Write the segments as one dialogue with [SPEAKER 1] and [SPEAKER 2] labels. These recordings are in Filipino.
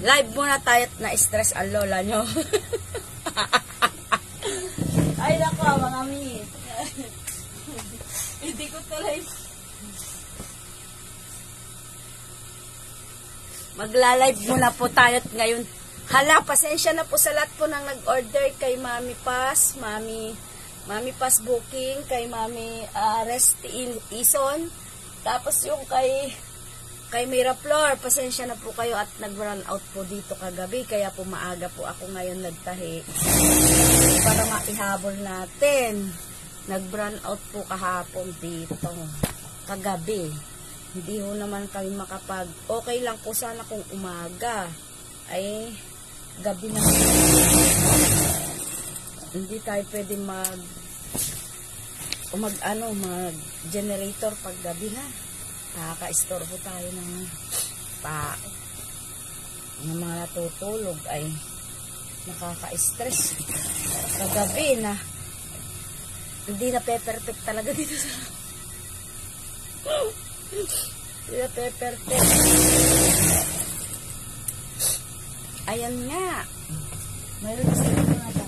[SPEAKER 1] Live muna tayo at na-stress ang lola nyo. Ay, nako, mga mi. Hindi ko tuloy. Magla-live muna po tayo at ngayon. Hala, pasensya na po sa lahat po nang nag-order kay Mami Paz, Mami Paz Booking, kay Mami Resti Ison, tapos yung kay Miraflor, pasensya na po kayo at nag-run out po dito kagabi, kaya po maaga po ako ngayon nagtahi para maihabol natin. Nag-run out po kahapon dito kagabi. Hindi ho naman kami okay lang po sana kung umaga. Ay, gabi na. Hindi tayo pwede mag-generator pag gabi na. Nakaka-istorbo tayo ng mga natutulog ay nakaka-stress. Kagabi na hindi na perfect talaga dito sa hindi na perfect. Ayan nga. Mayroon kasi ito nga lang.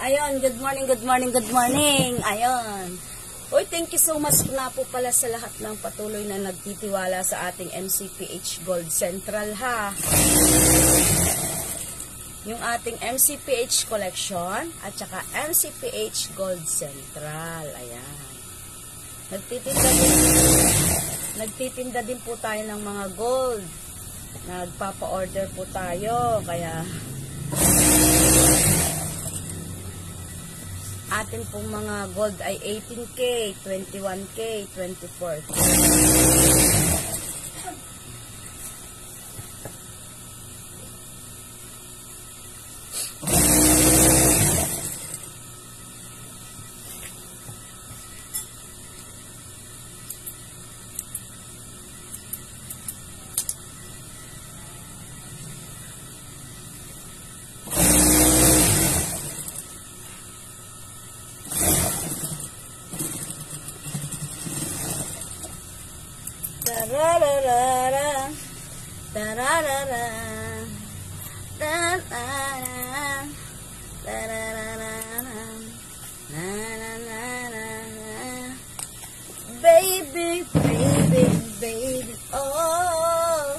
[SPEAKER 1] Ayun, good morning. Ayun. Uy, thank you so much na po pala sa lahat ng patuloy na nagtitiwala sa ating MCPH Gold Central, ha. Yung ating MCPH Collection at saka MCPH Gold Central. Ayan. Nagtitinda din po tayo ng mga gold. Nagpapa-order po tayo, kaya atin pong mga gold ay 18K, 21K, 24K. Baby, oh,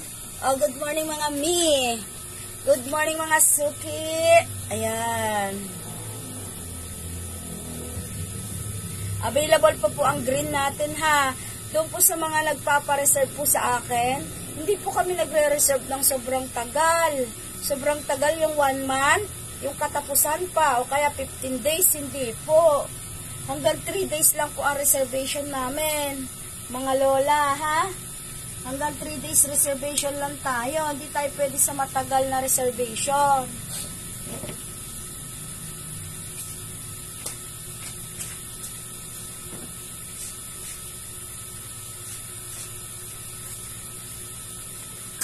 [SPEAKER 1] good morning mga mi. Good morning mga suki. Ayan. Available po ang green natin, ha. Doon po sa mga nagpapa-reserve po sa akin, hindi po kami nagre-reserve ng sobrang tagal. Sobrang tagal yung 1 month, yung katapusan pa, o kaya 15 days, hindi po. Hanggang 3 days lang po ang reservation namin. Mga lola, ha? Hanggang 3 days reservation lang tayo. Hindi tayo pwede sa matagal na reservation.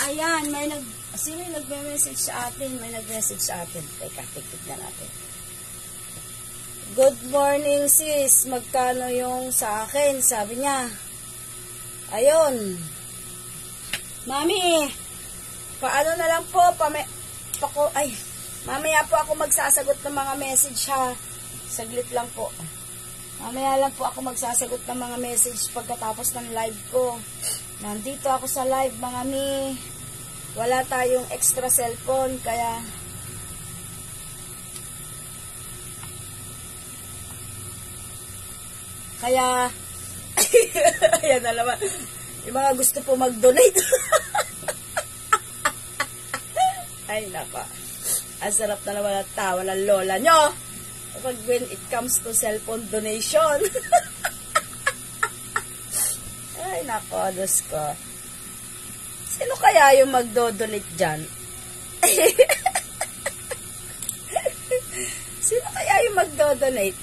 [SPEAKER 1] Ayan, sino yung nagme-message sa atin? May nag-message sa atin. Teka, tignan natin. Good morning, sis. Magkano yung sa akin? Sabi niya. Ayun. Mami, paano na lang po, mamaya po ako magsasagot ng mga message, ha. Saglit lang po. Mamaya lang po ako magsasagot ng mga message pagkatapos ng live ko. Nandito ako sa live, mga mi. Wala tayong extra cellphone, kaya ayan na naman. Yung mga gusto po mag-donate. Ay, nako. Ang sarap na naman ang tawa ng lola nyo. Kapag when it comes to cellphone donation. Ay, nako, Diyos ko. Sino kaya yung magdodonate dyan? Sino kaya yung magdodonate?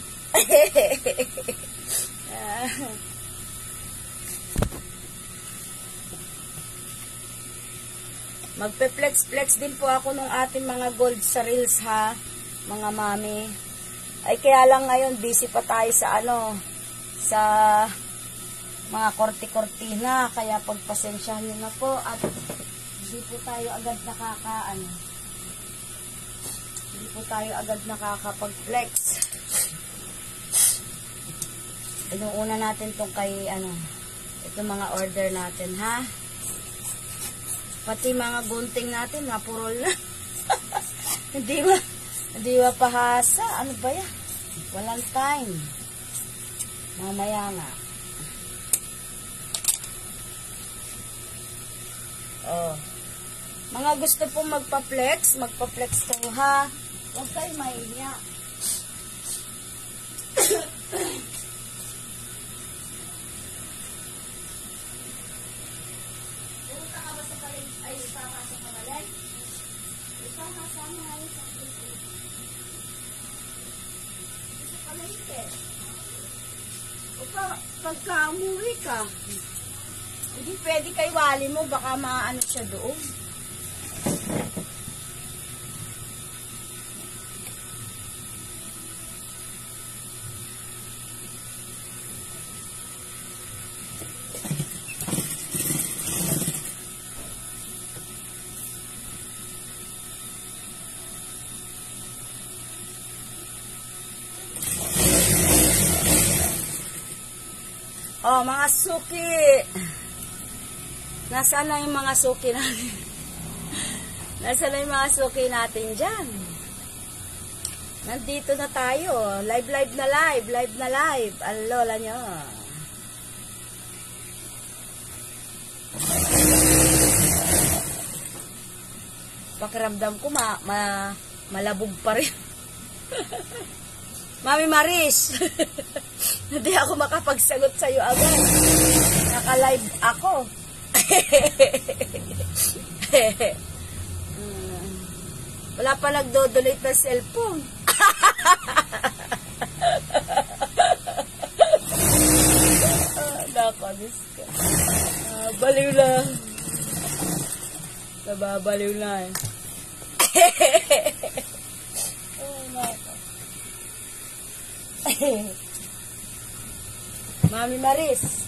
[SPEAKER 1] Magpe-flex-flex din po ako ng ating mga gold sa reels ha, mga mami. Ay kaya lang ngayon busy pa tayo sa sa mga korte-kortina, kaya pagpasensyahan niyo na po at hindi po tayo agad nakakapag-flex. Inuuna natin tong kay ito mga order natin ha. Pati mga gunting natin, napurol na. Hindi ba pahasa? Ano ba yan? Walang time. Mamaya nga. Oh. Mga gusto pong magpa-flex kayo ha. Huwag kayo mahiya. Pagka umuwi ka, hindi pwede kay wali mo, baka maano siya doon. Oh, mga suki. Nasaan na yung mga suki natin? Nasaan na yung mga suki natin dyan? Nandito na tayo. Live na live. Ang lola nyo. Pakiramdam ko malabog pa rin. Mami Maris. Hindi ako makapagsagot sa'yo agad. Naka-live ako. Wala pa nagdodonate ng cellphone. Nakabis ka. Baliw na. Nababaliw na eh. Mami Maris.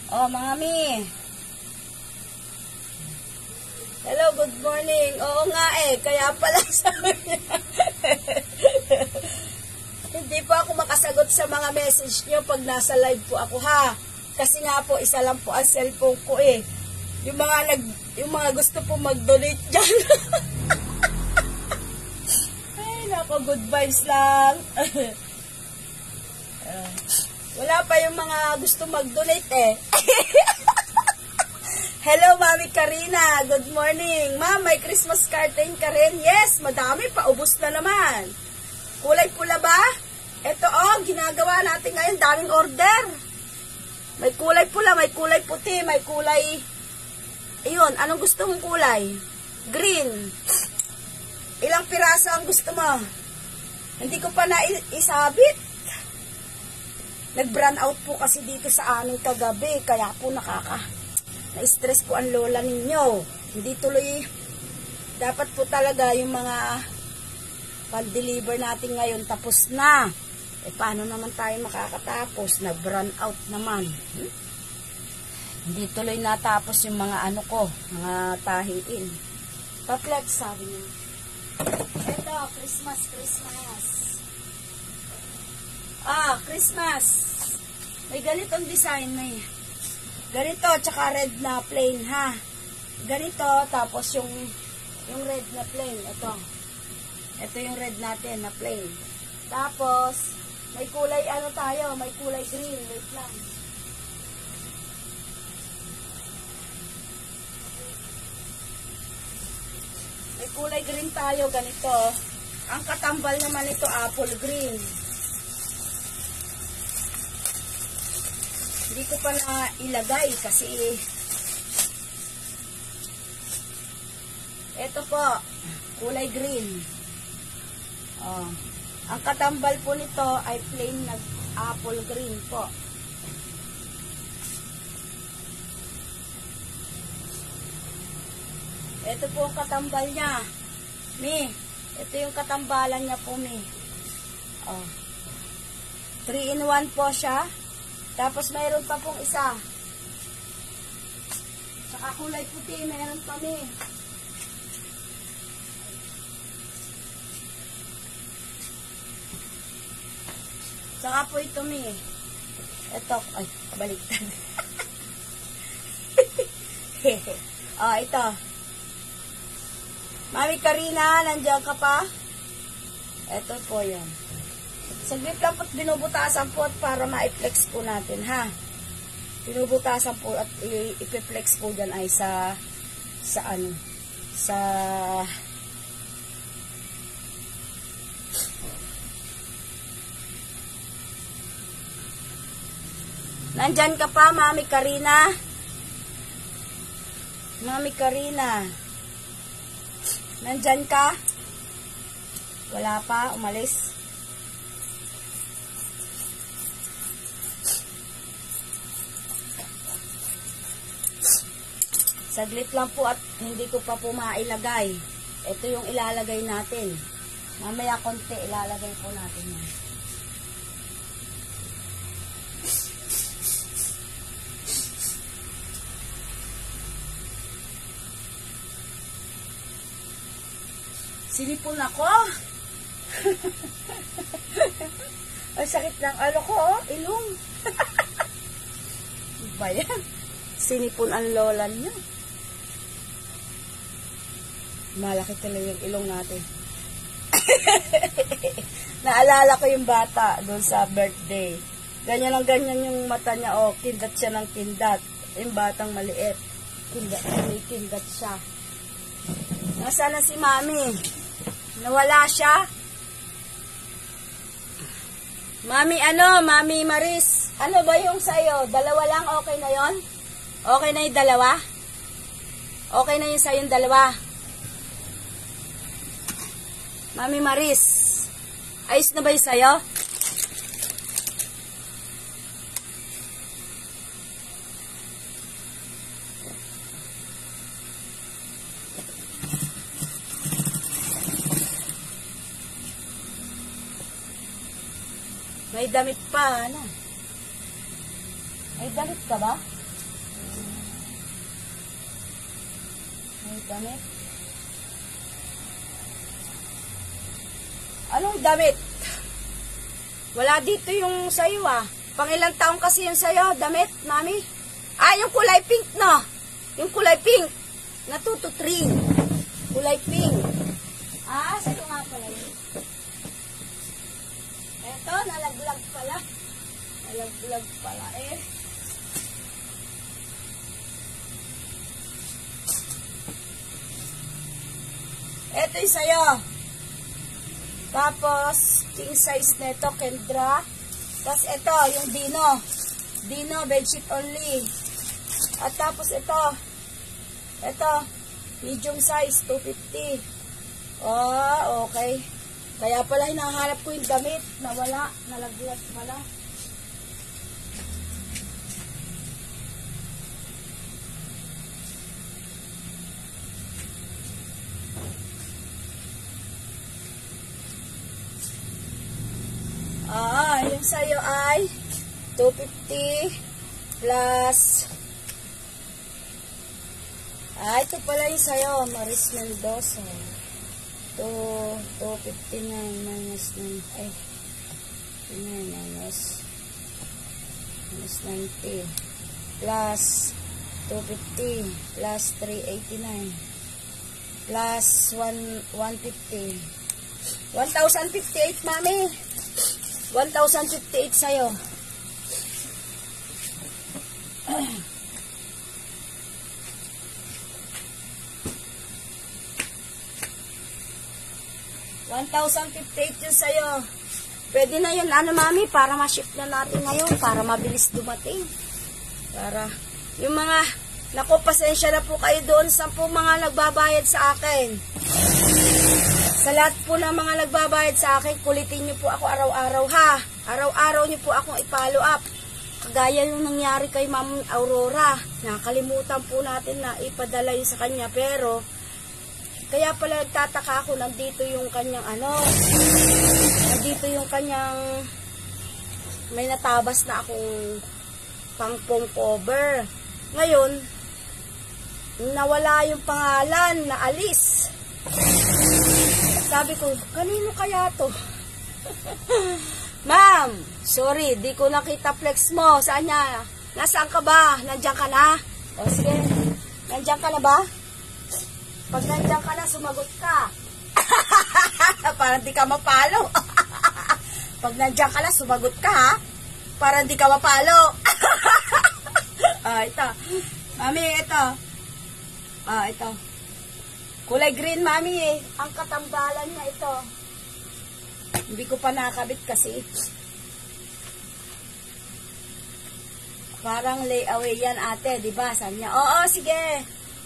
[SPEAKER 1] Oh, mami. Hello, good morning. Oo nga kaya pala sabi niya. Hindi po ako makasagot sa mga message niyo pag nasa live po ako ha. Kasi nga po, isa lang po ang cellphone ko Yung mga gusto po mag-donate dyan. Ay, nako, good vibes lang. Wala pa yung mga gusto mag-donate Hello, Mami Karina. Good morning. Ma'am, may Christmas curtain ka rin? Yes, madami. Paubos na naman. Kulay pula ba? Ito, ginagawa natin ngayon. Daming order. May kulay pula, may kulay puti, may kulay... Ayun, anong gusto mong kulay? Green. Ilang piraso ang gusto mo? Hindi ko pa naisabit. Nag-brand out po kasi dito sa amin kagabi, kaya po na-stress po ang lola ninyo. Hindi tuloy, dapat po talaga yung mga pan-deliver natin ngayon tapos na. Paano naman tayo makakatapos? Nag-brand out naman. Hindi tuloy natapos yung mga mga tahiin. Pa-flex, sabi niya. Ito, Christmas. Christmas. May ganitong design ganito, tsaka red na plain, ha? Ganito, tapos yung red na plain. Ito yung red natin na plain. Tapos, May kulay ano tayo, may kulay green. Wait lang. May kulay green tayo, ganito. Ang katambal naman ito, apple green. Hindi ko pa na ilagay kasi ito po, kulay green. Oh. Ang katambal po nito ay plain na apple green po. Ito po ang katambal niya. Mi, ito yung katambalan niya po, mi. Oh. 3-in-1 po siya. Tapos mayroon pa pong isa. Saka kulay puti, mayroon pa, mi. Saka po ito, mi. Ito, ay, baliktad. Oh, ito. Mami Karina, nandiyan ka pa? Ito po yan. Saglit lang po't binubutasan po at para ma-flex po natin, ha? Binubutasan po at i-flex po dyan ay sa nandyan ka pa, Mami Karina? Mami Karina. Nandyan ka? Wala pa, umalis. Saglit lang po at hindi ko pa po mailagay. Ito yung ilalagay natin. Mamaya konti ilalagay po natin yan. Sinipon ako. Ang sakit ng ano ko, ilong. Ba yan? Sinipon ang lola niya. Malaki talaga yung ilong natin. Naalala ko yung bata doon sa birthday. Ganyan lang ganyan yung mata niya. Oh, kindat siya ng kindat. Yung batang maliit. Kindat, may kindat siya. Nasaan na si Mami? Nawala siya? Mami ano? Mami Maris? Ano ba yung sa'yo? Dalawa lang? Okay na yon? Okay na yung dalawa? Okay na yung sa'yo yung dalawa? Mami Maris? Ayos na ba yung sa'yo? May damit pa, ano? May damit ka ba? May damit? Anong damit? Wala dito yung sayo, ah. Pangilang taong kasi yung sayo, damit, Mami? Ah, yung kulay pink, no? Yung kulay pink. Na 2 to 3. Kulay pink. Ah, sayo nga pala yun. Eto, nalaglag pala. Nalaglag pala eh. Eto yung sayo. Tapos, king size neto, Kendra. Tapos ito, yung Dino. Dino, bedsheet only. At tapos ito. Ito, medium size, 250. Oh, okay. Kaya pala hinahanap ko yung damit. Nawala, nalaglag pala. Yung sayo ay 250 plus ito pala yung sayo, Maris Mendoza. 259 minus 9 minus 90 plus 250 plus 389 plus 150 1,058, Mami. 1,058 sa'yo. $1,058 yun sa'yo. Pwede na yun, ano mami, para ma-ship na natin ngayon, para mabilis dumating. Para, yung mga, naku, pasensya na po kayo doon sa po mga nagbabayad sa akin. Sa lahat po ng mga nagbabayad sa akin, kulitin nyo po ako araw-araw ha. Araw-araw nyo po akong i-follow up. Kagaya yung nangyari kay Ma'am Aurora. Nakalimutan po natin na ipadala yun sa kanya, pero, kaya pala nagtataka ako, nandito yung kanyang nandito yung kanyang, may natabas na akong pang-pong cover. Ngayon, nawala yung pangalan, naalis. Sabi ko, kanino kaya to? Ma'am, sorry, di ko nakita flex mo. Saan niya? Nasaan ka ba? Nandiyan ka na? O sige, nandiyan ka na ba? Pag nandiyan ka na, sumagot ka. Para di ka mapalo. Pag nandiyan ka na, sumagot ka ha. Para di ka mapalo. Ito. Mami, ito. Ito. Kulay green, mami eh. Ang katambalan niya ito. Hindi ko pa nakabit kasi. Parang layaway yan ate, di ba? Sabi niya, oo, sige.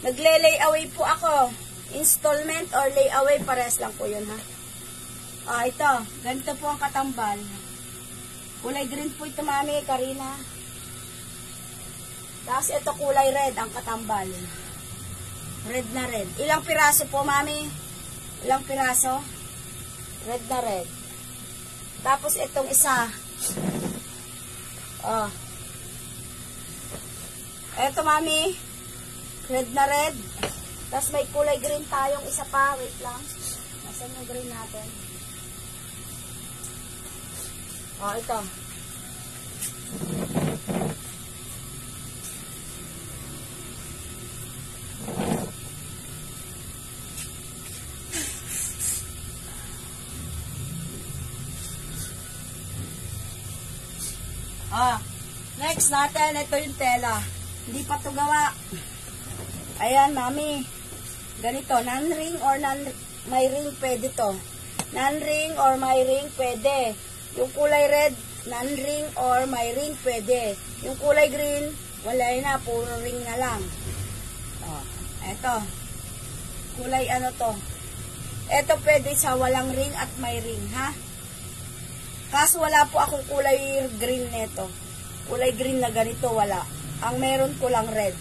[SPEAKER 1] Nagle-layaway po ako. Installment or layaway, pares lang po yun ha. Ito. Ganito po ang katambal. Kulay green po ito, mami, Karina. Tapos ito kulay red ang katambal. Red na red. Ilang piraso po, mami? Ilang piraso? Red na red. Tapos itong isa. Ito, mami. Red na red. Tapos may kulay green tayong isa pa. Wait lang. Nasaan yung green natin? Ito. Next natin, ito yung tela. Hindi pa ito gawa. Ayan, mami. Ganito, non-ring or may ring, pwede to. Non-ring or may ring, pwede. Yung kulay red, non-ring or may ring, pwede. Yung kulay green, wala na, puro ring na lang. Eto. Kulay ano to. Eto pwede sa walang ring at may ring, ha? Kaso wala po akong kulay green neto. Kulay green na ganito, wala. Ang meron ko lang red.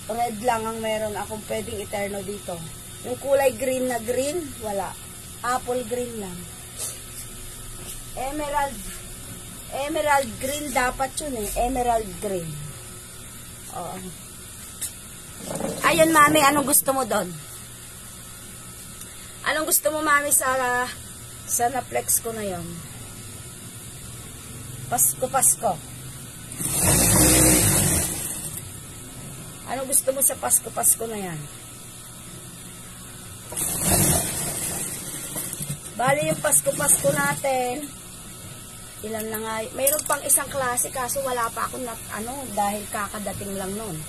[SPEAKER 1] Red lang ang meron akong pwedeng eterno dito. Yung kulay green na green, wala. Apple green lang. Emerald green dapat yun eh. Emerald green. Oo. Ayun, mami, anong gusto mo doon? Anong gusto mo, mami, sa na-flex ko na yun? Pasko. Ano gusto mo sa Pasko na yan? Bali yung Pasko natin. Ilan na nga. Mayroon pang isang klase kaso wala pa akong dahil kakadating lang nun.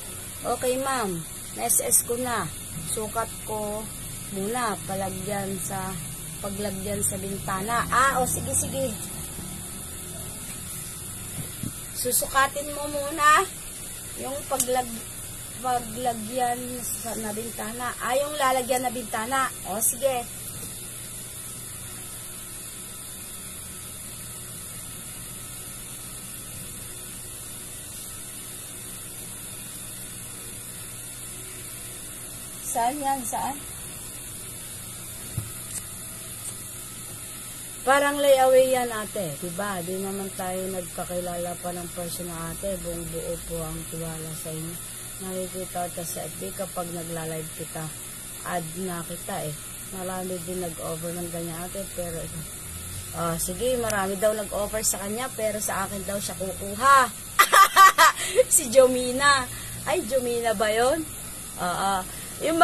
[SPEAKER 1] Okay, ma'am. Na-SS ko na. Sukat ko muna paglagyan sa bintana. Sige. Susukatin mo muna yung paglagyan na bintana. Yung lalagyan na bintana. Sige. Saan yan? Saan? Parang layaway yan ate, diba? Di naman tayo nagkakilala pa ng person na ate, buong buo po ang tiwala sa inyo. Nakikita kita sa FB kapag nagla-live kita, add na kita eh. Marami din nag-offer ng ganyan ate, pero sige, marami daw nag-offer sa kanya, pero sa akin daw siya kukuha. Si Jomina. Ay, Jomina ba yun? Yung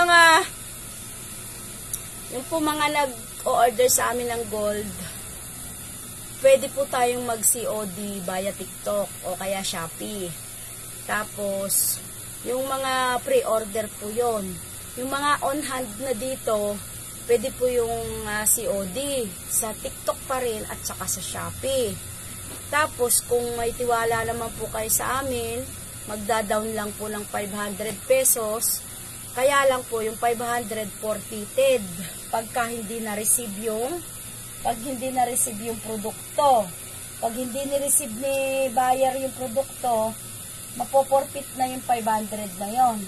[SPEAKER 1] po mga nag-order sa amin ng gold, pwede po tayong mag-COD via TikTok o kaya Shopee. Tapos, yung mga pre-order po yon. Yung mga on-hand na dito, pwede po yung COD sa TikTok pa rin at saka sa Shopee. Tapos, kung may tiwala naman po kayo sa amin, magda-down lang po ng 500 pesos. Kaya lang po yung 500 forfeited pag hindi na-receive yung produkto. Pag hindi ni-receive ni buyer yung produkto, mapoporfeit na yung 500 na yon.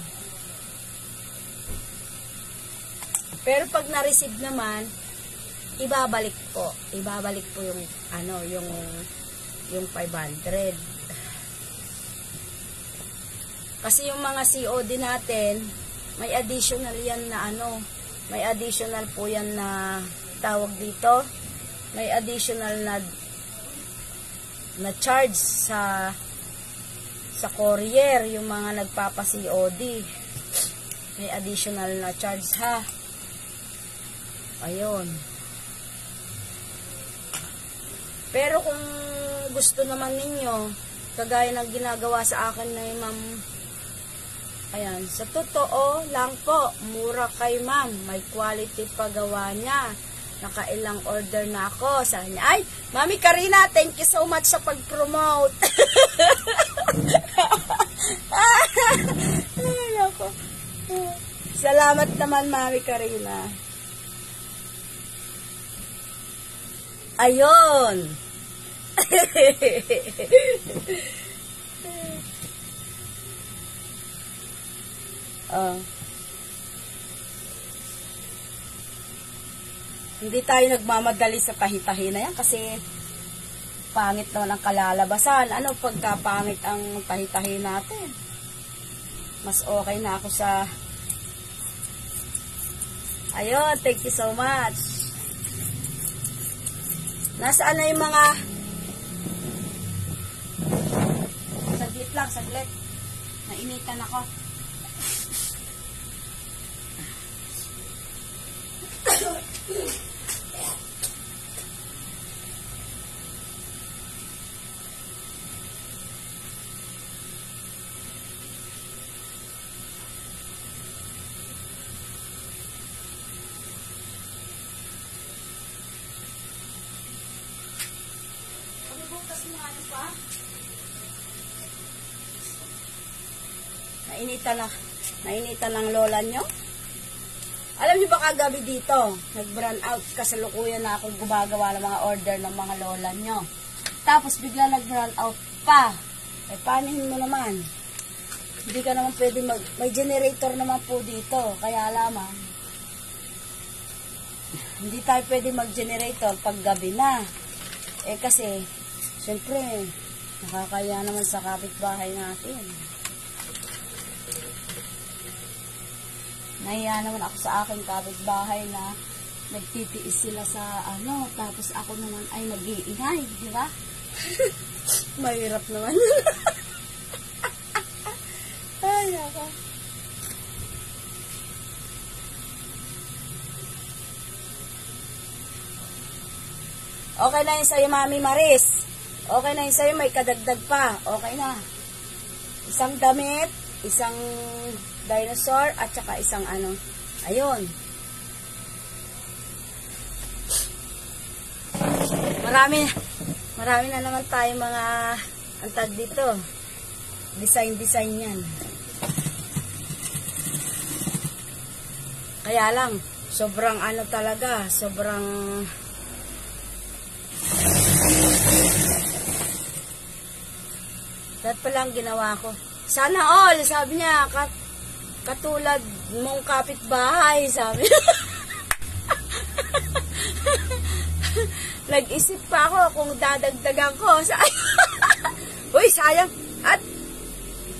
[SPEAKER 1] Pero pag na-receive naman, ibabalik po yung yung 500. Kasi yung mga COD natin, may additional yan na may additional po yan na tawag dito. May additional na charge sa courier, yung mga nagpapa-COD. May additional na charge ha. Ayun. Pero kung gusto naman ninyo, kagaya ng ginagawa sa akin na ma'am, ayan, sa totoo lang po, mura kay ma'am, may quality paggawa niya. Nakailang order na ako. Sabi niya, ay, Mami Karina, thank you so much sa pag-promote. Ay, ako. Salamat naman, Mami Karina. Ayun. Hindi tayo nagmamadali sa tahi-tahi na yan kasi pangit naman ang kalalabasan. Ano pagka pangit ang tahi-tahi natin? Mas okay na ako sa... Ayun, thank you so much. Nasaan na yung mga... Saglit. Nainitan ako. Nainitan ng lola nyo. Alam niyo ba kagabi dito, nag-brown out, kasalukuyan na akong gumagawa ng mga order ng mga lola nyo. Tapos bigla nag-brown out pa. Eh, paanihin mo naman? Hindi ka naman pwede may generator naman po dito. Kaya lamang, hindi tayo pwede mag-generator pag gabi na. Eh kasi, syempre, nakakaya naman sa kapitbahay natin. Nahiya naman ako sa aking kapitbahay na nagtitiis sila sa tapos ako naman ay nag-iingay, di ba? Mahirap naman. Ay, ako. Okay na yun sa'yo, Mami Maris. Okay na yun sa'yo, may kadagdag pa. Okay na. Isang damit, isang dinosaur, at saka isang ayun. Marami na naman tayo mga antad dito. Design yan. Kaya lang, sobrang talaga, sobrang lahat pa lang ginawa ko. Sana all, sabi niya, katulad mong kapitbahay, sabi. Nag-isip pa ako kung dadagdagan ko. Uy, sayang. At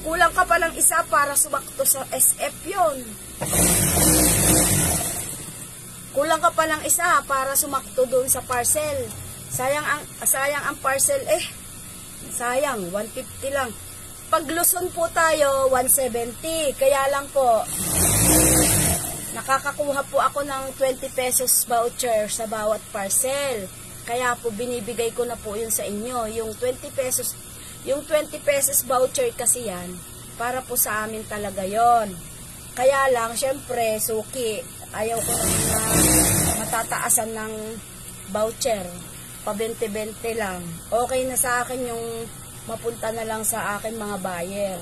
[SPEAKER 1] kulang ka pa ng isa para sumakto sa SF yun. Kulang ka pa ng isa para sumakto doon sa parcel. Sayang ang parcel sayang, 150 lang. Pag Luzon po tayo, 170. Kaya lang po, nakakakuha po ako ng 20 pesos voucher sa bawat parcel. Kaya po binibigay ko na po yun sa inyo. Yung 20 pesos voucher kasi yan, para po sa amin talaga yon. Kaya lang, syempre, suki. Ayaw ko na matataasan ng voucher. Pa 20-20 lang. Okay na sa akin yung mapunta na lang sa akin mga buyer.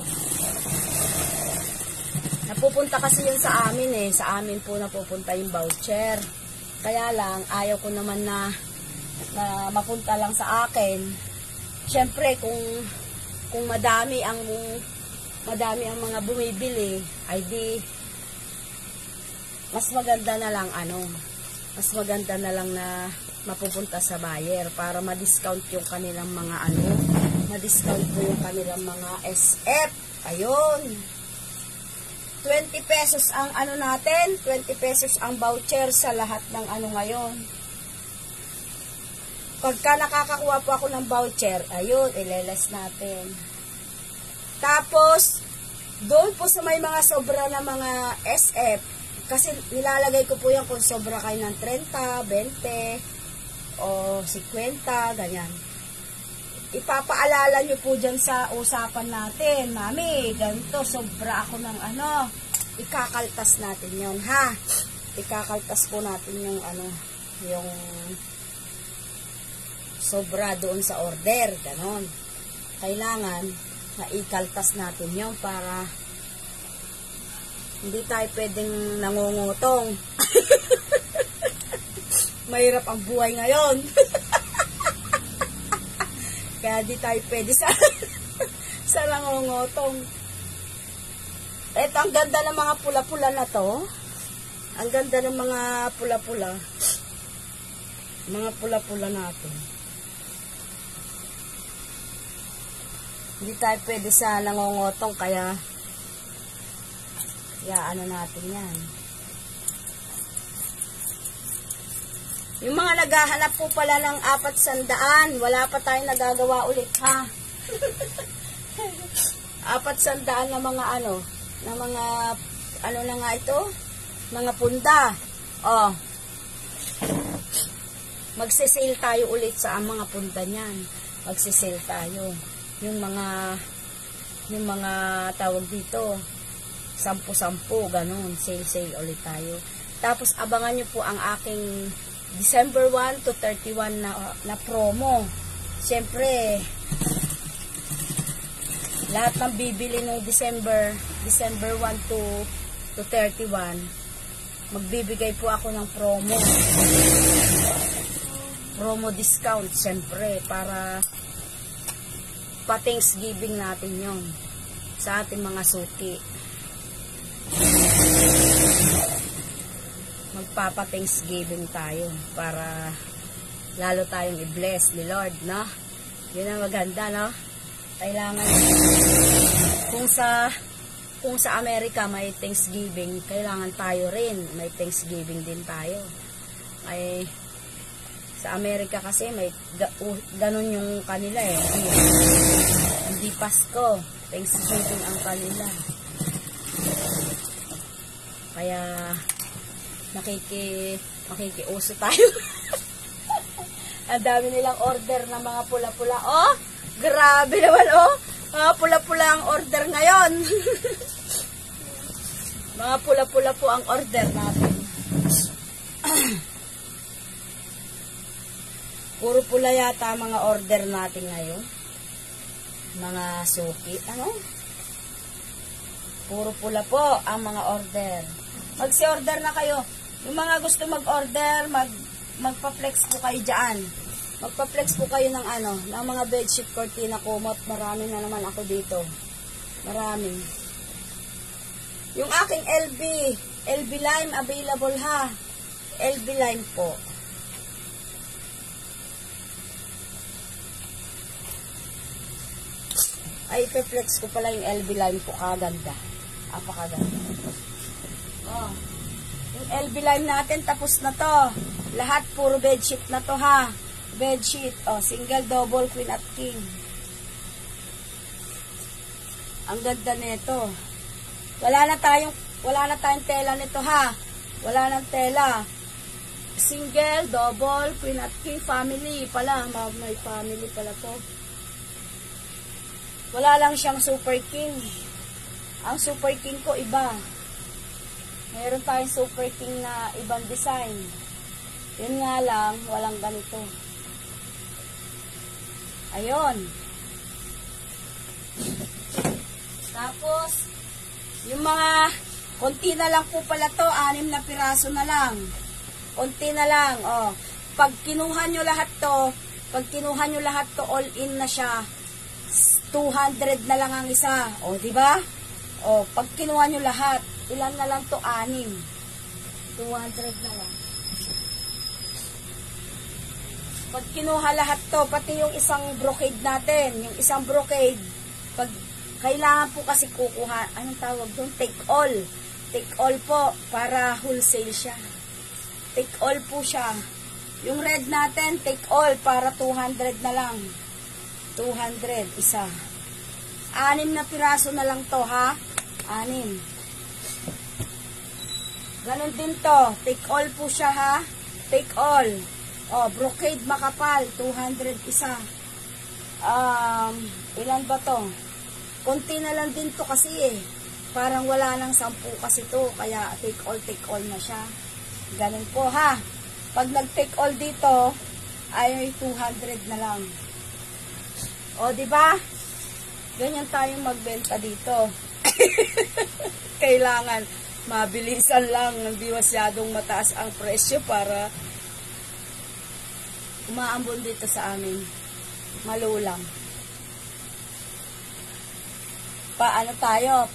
[SPEAKER 1] Napupunta kasi yun sa amin eh. Sa amin po napupunta yung voucher. Kaya lang, ayaw ko naman na mapunta lang sa akin. Siyempre, kung madami ang mga bumibili, ay di mas maganda na lang mas maganda na lang na mapupunta sa buyer para ma-discount yung kanilang mga ma-discount po yung kanilang mga SF. Ayun. 20 pesos ang natin, 20 pesos ang voucher sa lahat ng ngayon. Pagka nakakakuha po ako ng voucher, ayun, ileles natin. Tapos, doon po sa may mga sobra na mga SF, kasi nilalagay ko po yan kung sobra kayo ng 30, 20, o 50, ganyan. Ipapaalala nyo po dyan sa usapan natin, Mami, ganito, sobra ako ng ikakaltas natin yon ha. Ikakaltas po natin yung yung sobra doon sa order, ganon. Kailangan na ikaltas natin yon para hindi tayo pwedeng nangungutong. Mahirap ang buhay ngayon. Kaya di tayo pwede sa nangungutong. Ito, ang ganda ng mga pula-pula na to. Ang ganda ng mga pula-pula. Mga pula-pula natin. Hindi tayo pwede sa nangungutong, kaya natin yan. Yung mga naghahanap po pala ng 400, wala pa tayong nagagawa ulit ha. 400 na mga na mga na nga ito, mga punda. Oh. Magse-sale tayo ulit sa mga punda niyan. Magse-sale tayo. Yung mga tawag dito, 10-10, ganun, sale ulit tayo. Tapos abangan nyo po ang aking December 1 to 31 na promo. Siyempre, lahat ng bibili ng December 1 to 31, magbibigay po ako ng promo discount, siyempre, para pa Thanksgiving natin yon sa ating mga suki. Magpapa-Thanksgiving tayo para lalo tayong i-bless ni Lord, no? Yun ang maganda, no? Kailangan kung sa Amerika may Thanksgiving, kailangan tayo rin may Thanksgiving din tayo. Ay sa Amerika kasi may ganun yung kanila eh. Hindi Pasko, Thanksgiving ang kanila. Kaya makikiuso tayo. Ang dami nilang order ng mga pula-pula. Oh, grabe naman oh. Mga pula-pula ang order ngayon. Mga pula-pula po ang order natin. Puro pula yata mga order natin ngayon. Mga suki. Puro pula po ang mga order. Magsi-order na kayo. Yung mga gusto mag-order, magpa-flex po kayo dyan. Magpa-flex po kayo ng ng mga bedsheet, cortina, kumot. Marami na naman ako dito. Marami. Yung aking LB line available ha. LB line po. Ay, ipe-flex ko pala yung LB line po. Kaganda. Apakaganda. Oh. Yung LB line natin, tapos na to. Lahat, puro bedsheet na to ha. Bedsheet. Oh, single, double, queen at king. Ang ganda nito. Wala na tayong tela nito ha. Wala nang tela. single, double, queen at king, family pala. May family pala to. Wala lang siyang super king. Ang super king ko iba. Meron tayong super king na ibang design. Yun nga lang, walang ganito. Ayun. Tapos, yung mga, konti na lang po pala to, 6 na piraso na lang. Konti na lang, oh. Pag kinuha nyo lahat to, all in na siya, 200 na lang ang isa. O, di ba? O, pag kinuha nyo lahat, ilan na lang to? 6. 200 na lang. Pag kinuha lahat to, pati yung isang brocade natin, yung isang brocade, pag kailangan po kasi kukuha, anong tawag doon? Take all. Take all po, para wholesale siya. Take all po siya. Yung red natin, take all, para 200 na lang. 200, isa. 6 na piraso na lang to, ha? 6. Ganon din to. Take all po siya, ha? Take all. Oh, brocade makapal, 200 isa. Ilan ba to? Konti na lang din to kasi eh. Parang wala nang 10 kasi to. Kaya take all na siya. Ganon po, ha? Pag nag-take all dito, ay 200 na lang. O, di ba? Ganyan tayong magbenta dito. Kailangan mabilisan lang, hindi masyadong mataas ang presyo para umaambon dito sa amin. Malulang. Paano tayo?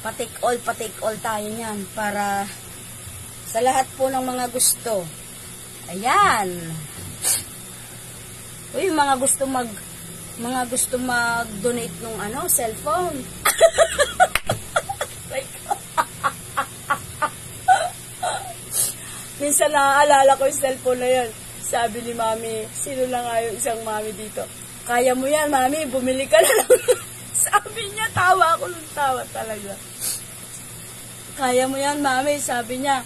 [SPEAKER 1] Pa-take all tayo niyan para sa lahat po ng mga gusto. Ayan. Uy, mga gusto mag-donate nung cellphone. Minsan naaalala ko yung cellphone na yan. Sabi ni mami, sino lang nga yung isang mami dito? Kaya mo yan, mami, bumili ka na lang. Sabi niya, tawa ako ng tawa talaga. Kaya mo yan, mami, sabi niya,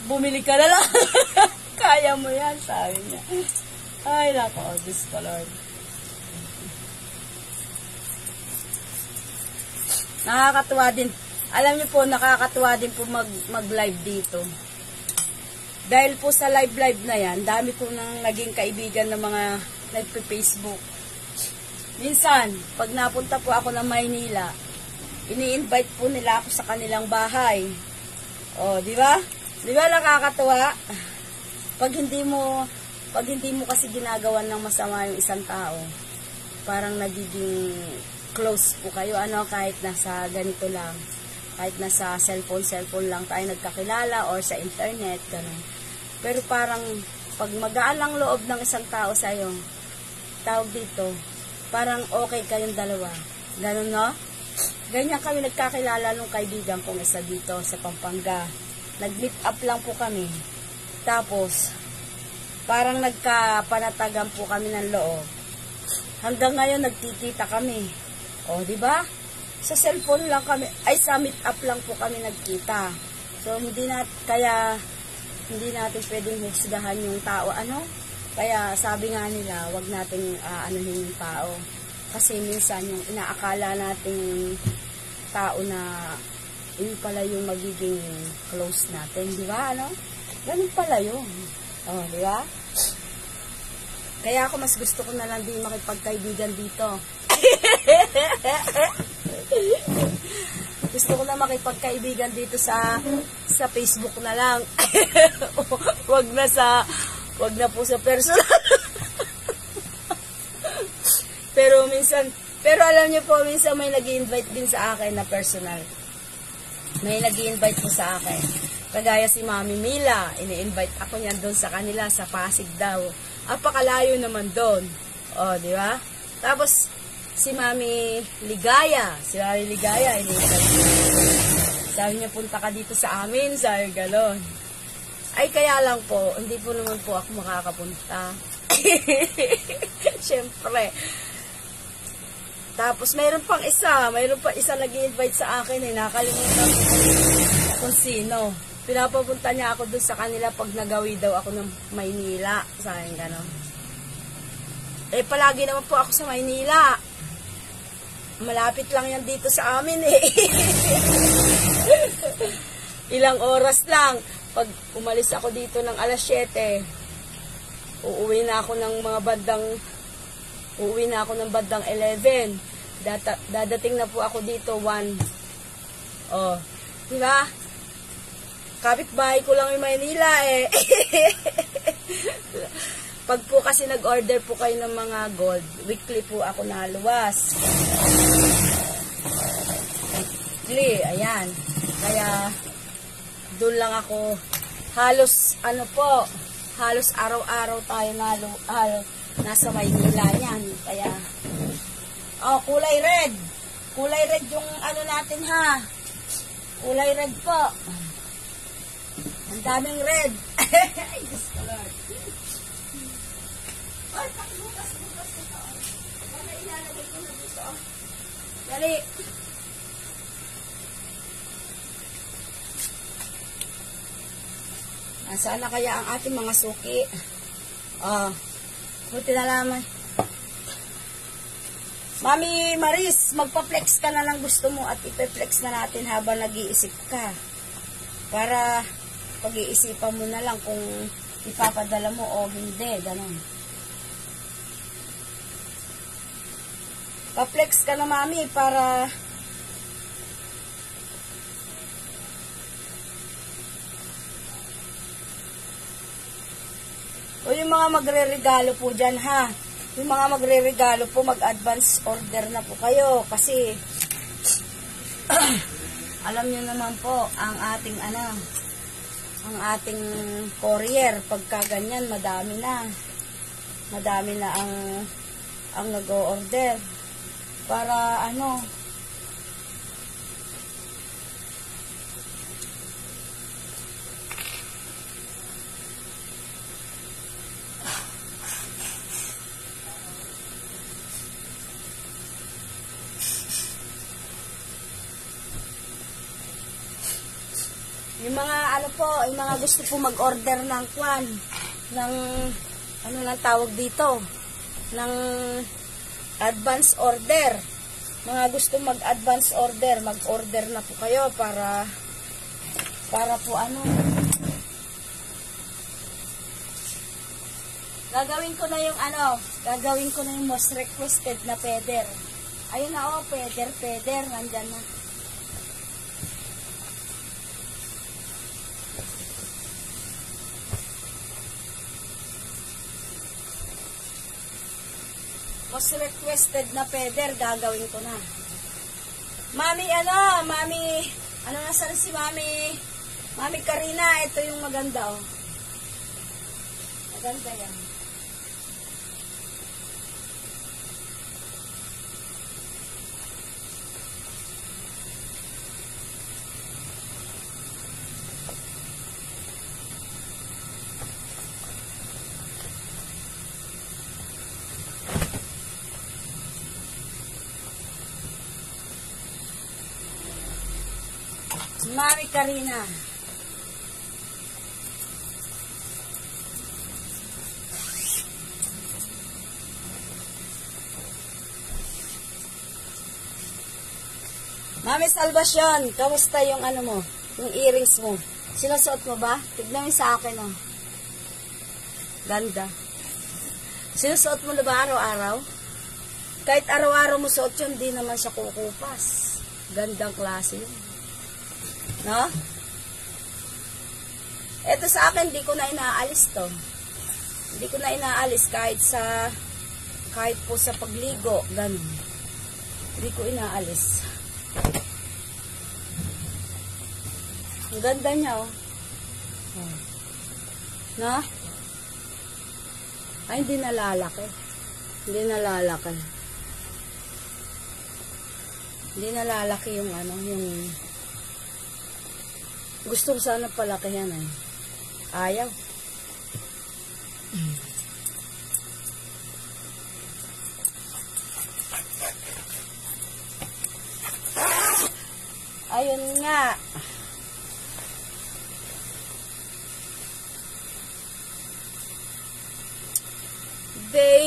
[SPEAKER 1] bumili ka na lang. Kaya mo yan, sabi niya. Ay, nako, Diyos ko, Lord. Nakakatuwa din. Alam niyo po, nakakatuwa din po mag-live dito. Dahil po sa live na yan, dami po nang naging kaibigan ng mga nagpe-Facebook. Minsan, pag napunta po ako ng Maynila, ini-invite po nila ako sa kanilang bahay. O, di ba? Di ba nakakatuwa? Pag hindi mo kasi ginagawan ng masama yung isang tao, parang nagiging close po kayo, kahit nasa ganito lang, kahit nasa cellphone lang tayo nagkakilala or sa internet, gano'n. Pero parang pag magaan ang loob ng isang tao sa'yo, tawag dito, parang okay kayong dalawa. Gano'n, no? Ganyan kami nagkakilala nung kaibigan kong isa dito sa Pampanga. Nag-meet up lang po kami. Tapos, parang nagkapanatagan po kami ng loob. Hanggang ngayon nagkikita kami. O, di ba? Sa cellphone lang kami, sa meet up lang po kami nagkita. So, hindi natin pwedeng husgahan yung tao, Kaya, sabi nga nila, wag nating anuhin yung tao. Kasi minsan, yung inaakala nating tao na yun pala yung magiging close natin, di ba, Ganun pala yun. O, di ba? Kaya ako mas gusto ko na lang din makipagkaibigan dito. Gusto ko na makipagkaibigan dito sa Facebook na lang. Wag na po sa personal. pero alam niyo po, minsan may nag-i-invite din sa akin na personal. May nag-i-invite po sa akin. Kagaya si Mami Mila, ini-invite ako niyan doon sa kanila, sa Pasig daw. Apakalayo naman doon. O, di ba? Tapos, si Mami Ligaya, sabi niya, punta ka dito sa amin, sabi galon. Ay, kaya lang po, hindi po naman po ako makakapunta. Siyempre. Tapos, mayroon pa isa nag-i-invite sa akin, nakalimutan ko kung sino. Pinapapunta niya ako doon sa kanila pag nagawi daw ako ng Maynila. Sa akin gano'n. Eh, palagi naman po ako sa Maynila. Malapit lang yan dito sa amin eh. Ilang oras lang. Pag umalis ako dito ng alas 7, uuwi na ako ng bandang 11. Dadating na po ako dito 1. Oh, di ba? Kapit-bahay ko lang yung Maynila eh. Pag po kasi nag-order po kayo ng mga gold, weekly po ako naluwas. Weekly, ayan. Kaya, doon lang ako, halos araw-araw tayo nasa Maynila yan. Kaya, oh, kulay red. Kulay red yung ano natin ha. Kulay red po. Ang daming red. Ay, Diyos ko Lord. Ay, bukas ito. Wala ilalagay ko na dito. Dali. Nasaan na kaya ang ating mga suki? Buti na lamang. Mami Maris, magpa-flex ka na lang gusto mo at ipe-flex na natin habang nag-iisip ka. Para pag-iisipan mo na lang kung ipapadala mo o hindi. Ganun. Pa-flex ka na mami para o yung mga magre-regalo po dyan ha. Yung mga magre-regalo po, mag-advance order na po kayo. Kasi, alam nyo naman po, ang ating courier, pagka ganyan, madami na ang nag-o-order. Para yung mga gusto po mag-order ng ng tawag dito, ng advance order. Mga gusto mag-advance order, mag-order na po kayo para po gagawin ko na yung most requested na peder. Ayun na peder, nandyan na. Most requested na peder, gagawin ko na. Mami, nasa rin si Mami Karina, ito yung maganda, oh. Maganda yan. Mami Karina. Mami Salvacion, kamusta yung mo? Yung earrings mo? Sinusuot mo ba? Tignan mo sa akin, oh. Ganda. Sinusuot mo na ba araw-araw? Kahit araw-araw mo suot yun, di naman siya kukupas. Gandang klase yun. No? Ito sa akin, di ko na inaalis to. Hindi ko na inaalis kahit po sa pagligo, ganun. Hindi ko inaalis. Ang ganda niya, oh. No? Ay, hindi nalalaki. Hindi nalalaki. Hindi nalalaki yung yung gusto ko sana palakihan eh. Ayaw. Ayun nga.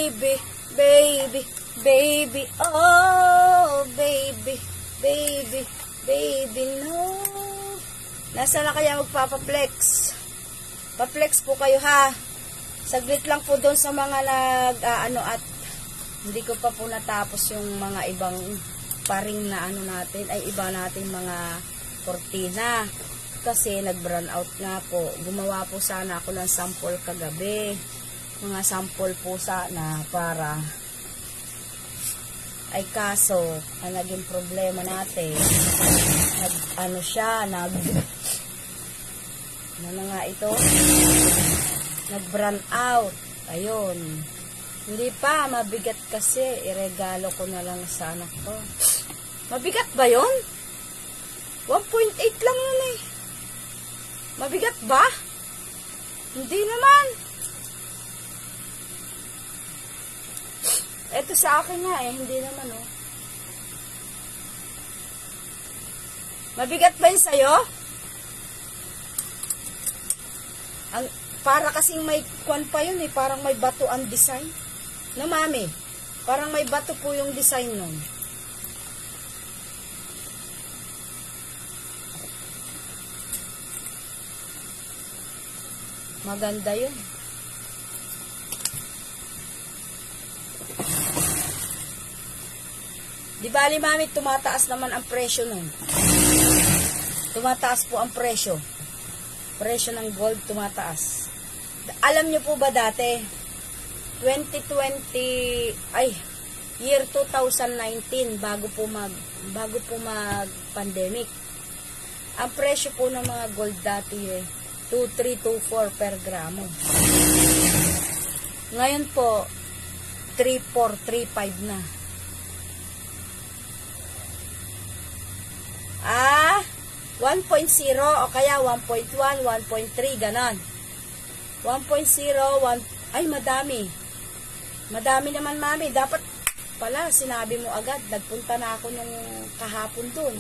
[SPEAKER 1] baby, baby, baby, oh, baby, baby, baby, no. Nasa na kaya magpapaplex? Pa-flex po kayo ha. Saglit lang po doon sa mga at hindi ko pa po natapos yung mga ibang paring na natin, ay iba natin mga kortina. Kasi nag-brown out nga po. Gumawa po sana ako ng sample kagabi. Mga sample po sana para ay kaso, ang naging problema natin, nga ito, nag-brown out. Ayun. Hindi pa, mabigat kasi. Iregalo ko na lang sa anak ko. Mabigat ba yun? 1.8 lang yun eh. Mabigat ba? Hindi naman. Ito sa akin nga eh, hindi naman oh. Mabigat ba yun sa'yo? Para kasing may kwan pa yun eh, parang may bato ang design. No, mami? Parang may bato po yung design nun. Maganda yun. Di bali, mami, tumataas naman ang presyo nun. Tumataas po ang presyo. Presyo ng gold tumataas. Alam nyo po ba dati, 2020, year 2019, bago po mag-pandemic, ang presyo po ng mga gold dati 2,324 per gramo. Ngayon po, 3,435 na. 1.0 o kaya 1.1, 1.3, ganon. 1.0, 1, ay madami. Madami naman, mami. Dapat pala, sinabi mo agad. Nagpunta na ako nung kahapon dun.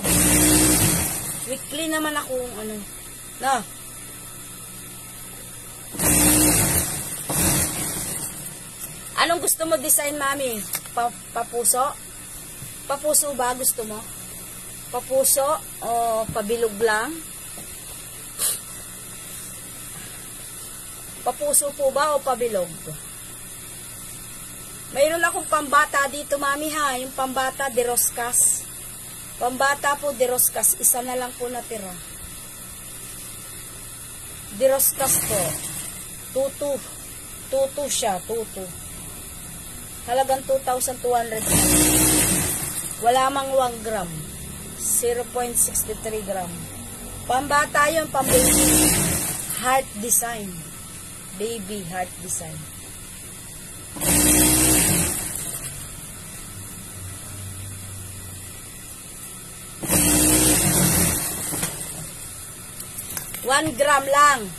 [SPEAKER 1] Weekly naman ako, no. Anong gusto mo design, mami? Papuso? Papuso ba gusto mo? Papuso o pabilog lang? Papuso po ba o pabilog? Mayroon akong pambata dito, mami ha. Yung pambata de Roscas. Pambata po de Roscas. Isa na lang po natira. De Roscas po. Tutu. Tutu siya. Tutu. Halagang 2,200. Wala mang 1 gram. 0.63 gram. Pambata yun, pambaby. Heart design. Baby heart design. One gram lang.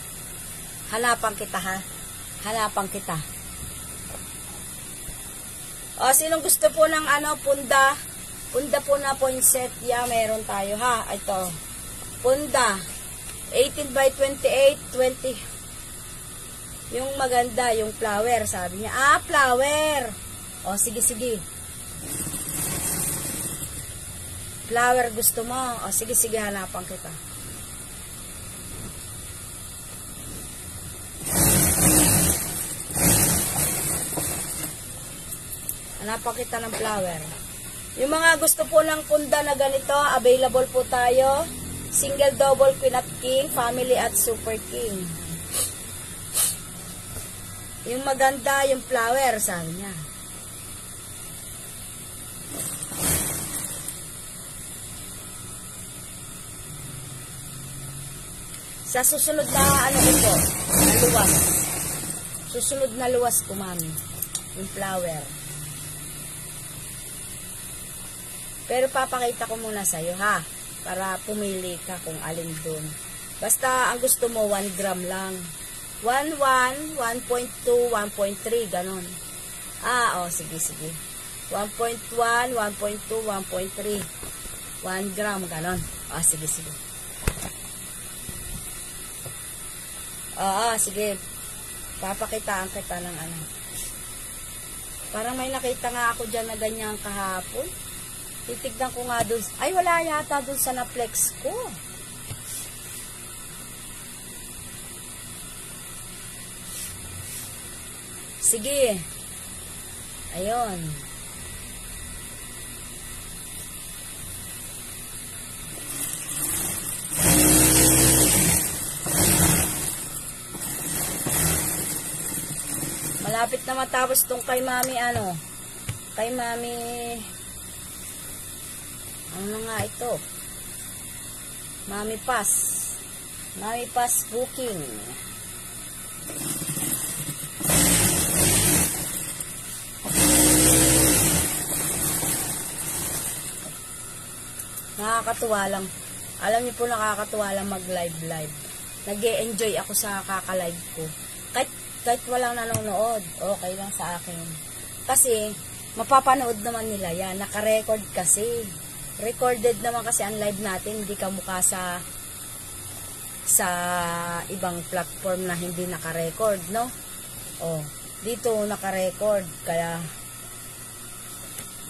[SPEAKER 1] Hanapan kita ha. Hanapan kita. O, sinong gusto po ng punda? Punda po na poinset. Yeah, meron tayo ha. Ito. Punda. 18 by 28, 20. Yung maganda, yung flower, sabi niya. Flower. O, sige, sige. Flower gusto mo. O, sige, sige, hanapan kita. Hanapan kita ng flower. Yung mga gusto po ng punda na ganito, available po tayo. Single, double, queen at king, family at super king. Yung maganda, yung flower, sabi niya. Sa susunod na ito, na luwas. Susunod na luwas ko, mami. Yung flower. Pero papakita ko muna sa'yo, ha? Para pumili ka kung alin dun. Basta, ang gusto mo, 1 gram lang. 1.1, 1.2, 1.3, ganon. Sige, sige. 1.1, 1.2, 1.3. 1 gram, ganon. Sige, sige. Sige. Papakitaan kita ng Parang may nakita nga ako dyan na ganyan kahapon. Titignan ko nga dun. Ay, wala yata dun sa na-flex ko. Sige. Ayun. Malapit na matapos tong kay Mami kay Mami ano nga ito? Mami Pass Booking. Nakakatuwa lang. Alam niyo po, nakakatuwa lang mag-live. Nag-e-enjoy ako sa kaka-live ko. Kahit walang nanonood, okay lang sa akin. Kasi, mapapanood naman nila yan. Naka-record kasi. Recorded naman kasi ang live natin. Hindi kamukha sa ibang platform na hindi naka-record, no? Oh, dito naka-record. Kaya,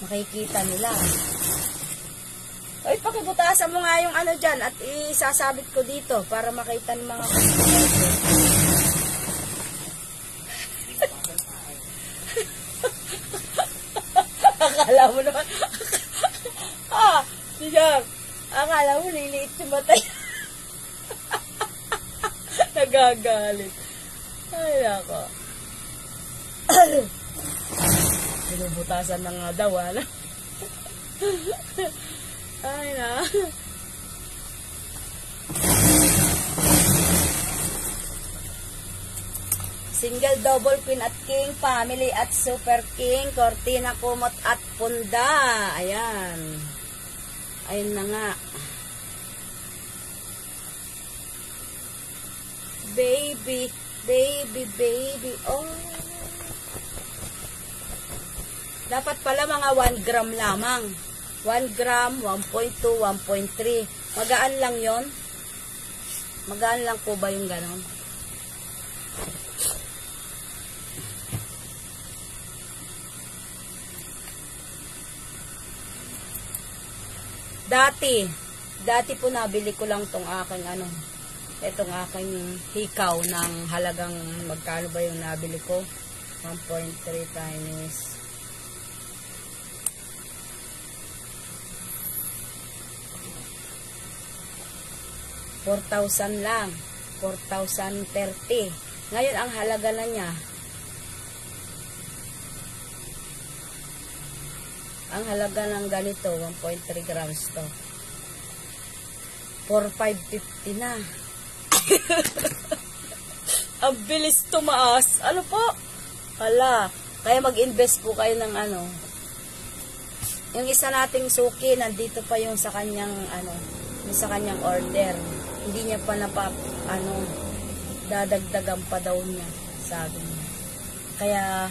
[SPEAKER 1] makikita nila. Oy, pakibutasan mo nga yung dyan at isasabit ko dito para makita ng mga customer. Akala mo naman. Siya. Akala mo liliit yung matay. Nagagalit. Ay, nako. Binubutasan na nga daw, wala. Ay, na. Single, double, queen at king, family at super king, cortina, kumot at punda. Ayan. Ayun na nga. Baby. Oh. Dapat pala mga 1 gram lamang. 1 gram, 1.2, 1.3. Magaan lang yon. Magaan lang po ba yung ganon? Dati po nabili ko lang tong aking itong aking hikaw ng halagang magkano ba yung nabili ko? 1.3 times 4,000 lang. 4,030. Ngayon, ang halaga na niya, ang halaga ng ganito, 1.3 grams to. 4,550 na. Ang bilis tumaas. Ano po? Hala. Kaya mag-invest po kayo ng Yung isa nating suki, nandito pa yung sa kanyang, yung sa kanyang order. Hindi niya pa dadagdagan pa daw niya, sabi niya. Kaya,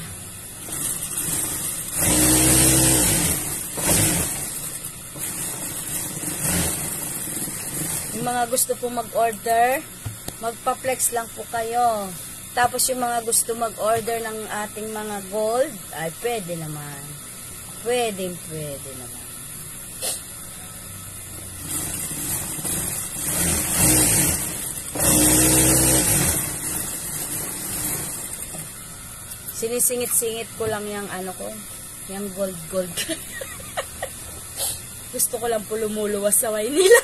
[SPEAKER 1] yung mga gusto po mag-order, magpa-flex lang po kayo. Tapos yung mga gusto mag-order ng ating mga gold, ay pwede naman. Pwede naman. Sinisingit-singit ko lang yung yung gold. Gusto ko lang po lumuluwas sa Maynila.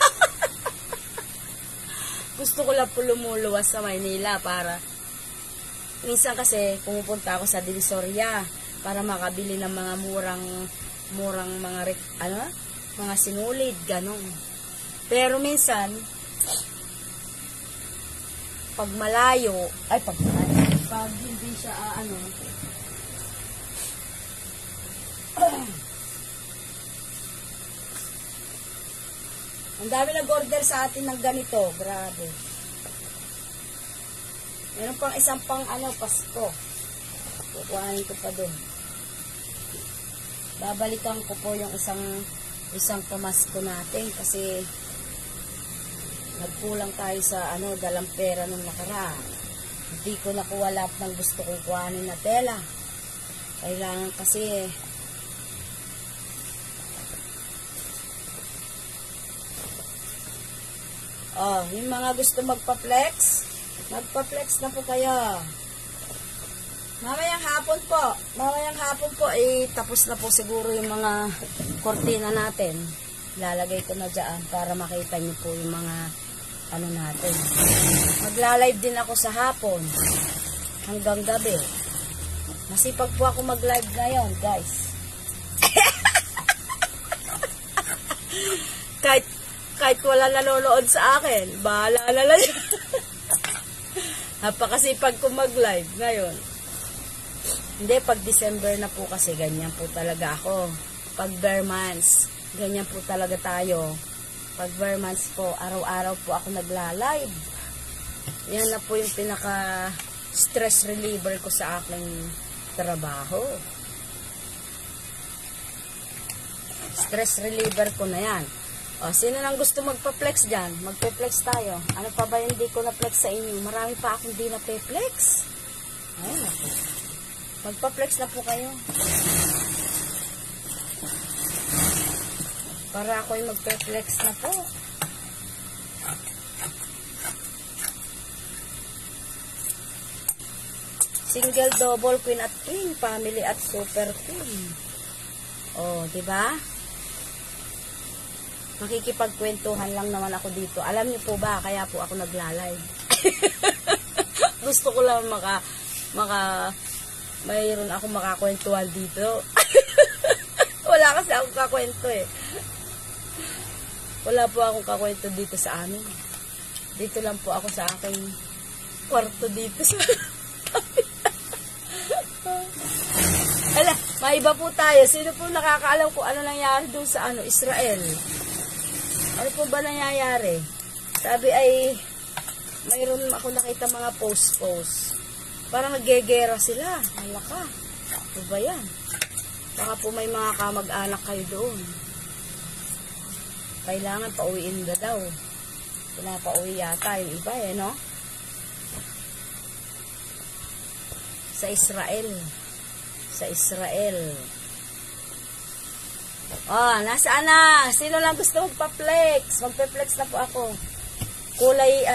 [SPEAKER 1] Gusto ko lang po lumuluwas sa Maynila para minsan kasi pumupunta ako sa Divisoria para makabili ng mga murang mga sinulid, ganun. Pero minsan pag hindi siya ang dami nag-order sa atin ng ganito, grabe. Meron pang isang pang Pasko. Kukuhanin ko pa doon. Babalikan ko po yung isang pamasko natin kasi nagkulang tayo sa dalang pera nung nakaraan. Hindi ko nakuha lahat ng gusto kong kuhanin na tela. Kailangan kasi yung mga gusto magpa-flex na po kayo. Mamayang hapon po, tapos na po siguro yung mga kortina natin. Lalagay ko na dyan para makita nyo po yung mga ano natin. Magla-live din ako sa hapon hanggang gabi. Masipag po ako mag-live ngayon, guys. kahit wala nanonood sa akin, bahala na lang. Napakasipag ko mag-live ngayon. Hindi, pag December na po kasi, ganyan po talaga ako. Pag bare months, ganyan po talaga tayo. Pag bare months po, araw-araw po ako nagla-live. Yan na po yung pinaka-stress reliever ko sa aking trabaho. Stress reliever ko na yan. Sino nang gusto magpa-flex dyan? Magpe-flex tayo. Ano pa ba hindi ko na-flex sa inyo? Marami pa akong di na-flex. Ayun na po. Magpa-flex na po kayo. Para ako'y magpe-flex na po. Single, double, queen at king, family at super queen. Di ba? Makikipagkwentuhan lang naman ako dito. Alam niyo po ba, kaya po ako nagla-live. Gusto ko lang mayroon ako makakwentuhan dito. Wala kasi akong kakwento eh. Wala po akong kakwento dito sa amin. Dito lang po ako sa aking kwarto dito sa Ala, maiba po tayo. Sino po nakakaalam kung ano nangyari doon sa Israel? Ano po ba nangyayari? Sabi ay mayroon ako nakita mga post. Parang naggegera sila. Malaka. Ano ba yan? Baka po may mga kamag-anak kayo doon. Kailangan pauwiin na daw. Pinapauwi yata yung iba no? Sa Israel. Nasaan na? Sino lang gusto magpa-flex? Magpa-flex na po ako. Kulay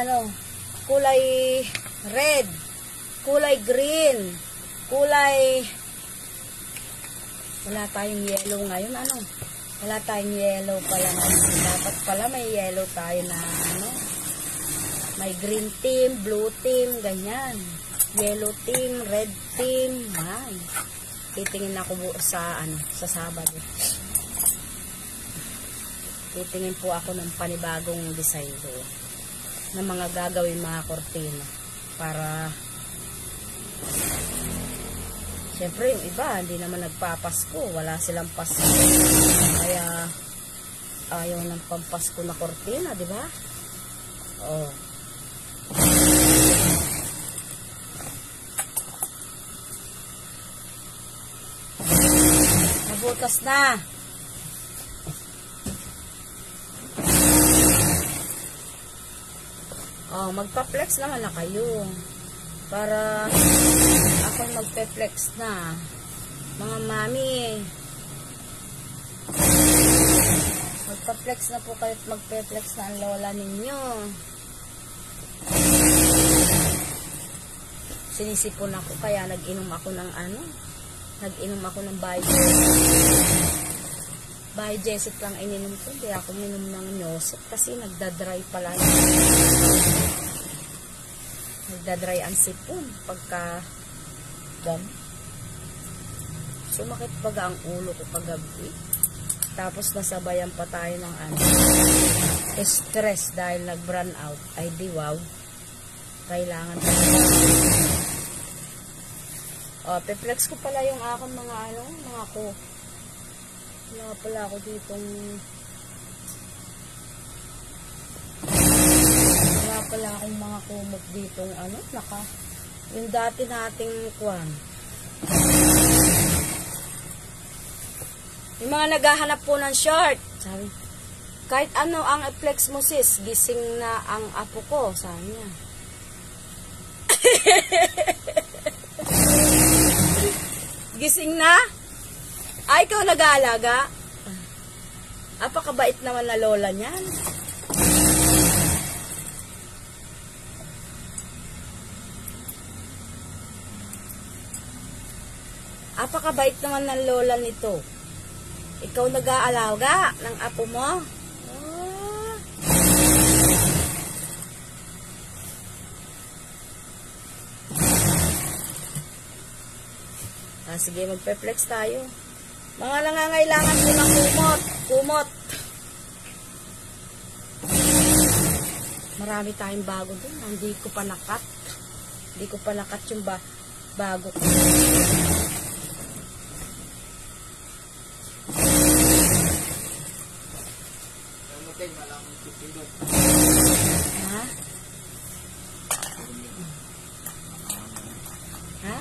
[SPEAKER 1] red, kulay green, wala tayong yellow ngayon, wala tayong yellow pala ngayon. Dapat pala may yellow tayo na may green team, blue team, ganyan. Yellow team, red team, titingin ako sa Sabado. Titingin po ako ng panibagong design doon ng mga gagawin mga kortina para siyempre yung iba hindi naman nagpapasko, wala silang pasko kaya ayaw ng pampasko na kortina, di ba? Nabutas na. Magpa-flex naman na kayo. Para ako magpe-flex na. Mga mami. Magpa-flex na po kayo at magpe-flex na ang lola ninyo. Sinisipon ako kaya nag-inom ako ng Biogesit lang ininom ko. Hindi ako minom ng Nyoset kasi nagdadry pala yun. Nagdadry ang sipon pagka sumakit baga ang ulo ko kagabi. Tapos nasabayan pa tayo ng stress dahil nag-burn out. Ay di wow. Kailangan pe-flex ko pala yung aking mga ko. Wala pala ako ditong wala pala akong mga kumot ditong yung dati nating yung mga naghahanap po ng short, sabi, kahit ano ang flex mo sis, gising na ang apo ko, sabi niya. Gising na? Ay, ikaw nag-aalaga? Apakabait naman na lola niyan. Apakabait naman ng lola nito. Ikaw nag-aalaga ng apo mo? Sige, magpe-flex tayo. Mga nangangailangan ko ng kumot. Marami tayong bago dun. Hindi ko pa nakat yung bago ko. Ha? Ha?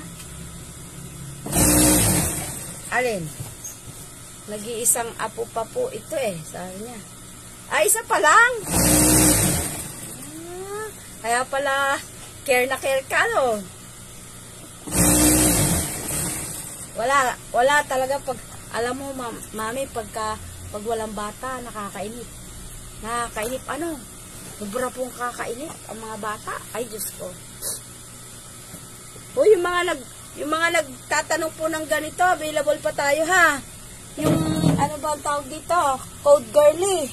[SPEAKER 1] Alin? Nag-iisang apo pa po ito sabi niya. Ay, isa pa lang. Kaya pala, care na care ka, no? Wala talaga pag, alam mo, mami, pag walang bata, nakakainip. Nakakainip, ano? Sobra pong kakainip ang mga bata. Ay, Diyos ko. O, yung mga nagtatanong po ng ganito, available pa tayo, ha? Yung, ano ba ang tawag dito? Code Girly.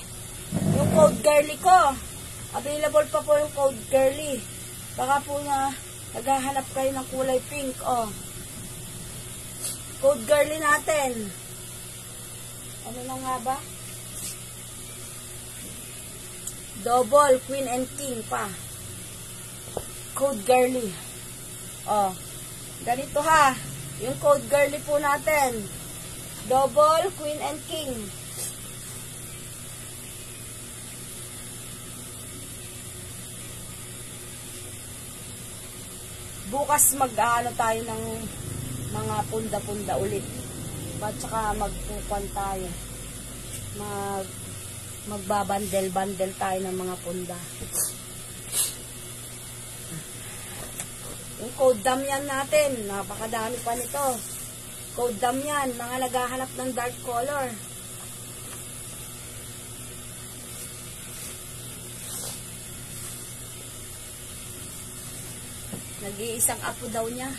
[SPEAKER 1] Yung Code Girly ko. Available pa po yung Code Girly. Baka po na naghahanap kayo ng kulay pink, Code Girly natin. Ano na nga ba? Double, Queen and King pa. Code Girly. Ganito ha. Yung Code Girly po natin. Double, Queen and King. Bukas mag-ano tayo ng mga punda-punda ulit. At saka magpupan tayo. Magbabandel-bandel tayo ng mga punda. Yung Code Damian natin, napakadami pa nito. Code Damian, mga naghahanap ng dark color. Nag-iisang apo daw niya.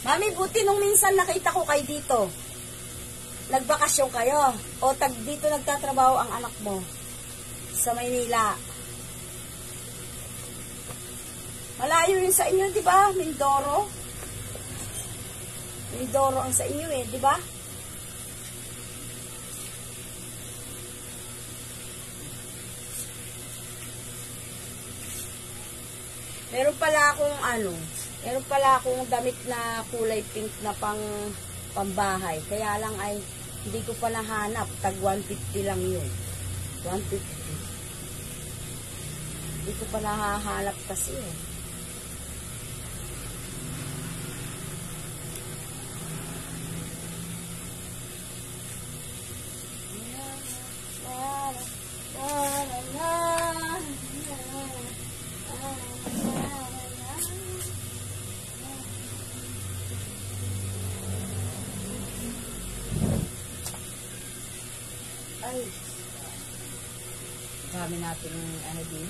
[SPEAKER 1] Mami, buti nung minsan nakita ko kayo dito. Nagbakasyon kayo. O dito nagtatrabaho ang anak mo. Sa Maynila. Malayo yun sa inyo, di ba? Mindoro. Mindoro ang sa inyo di ba? Meron pala akong damit na kulay pink na pambahay. Kaya lang ay hindi ko pa nahanap. Tag 150 lang yun. 150. Hindi ko pa nahahanap kasi Ay, dami natin din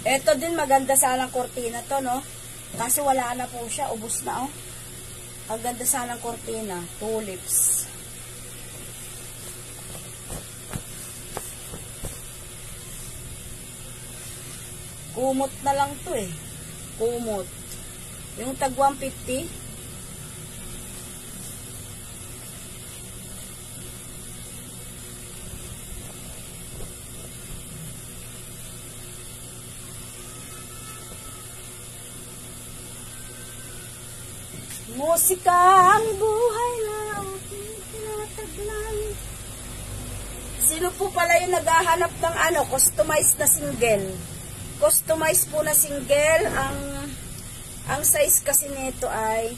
[SPEAKER 1] Ito din maganda sanang kortina to, no? Kasi wala na po siya, ubos na, Ang ganda sanang kortina, tulips. Kumot na lang to Kumot. Yung tag 150. Musika ang buhay na ating tinataglan. Sino po pala yung naghahanap ng ano, customized na single? Customized po na single, ang size kasi nito ay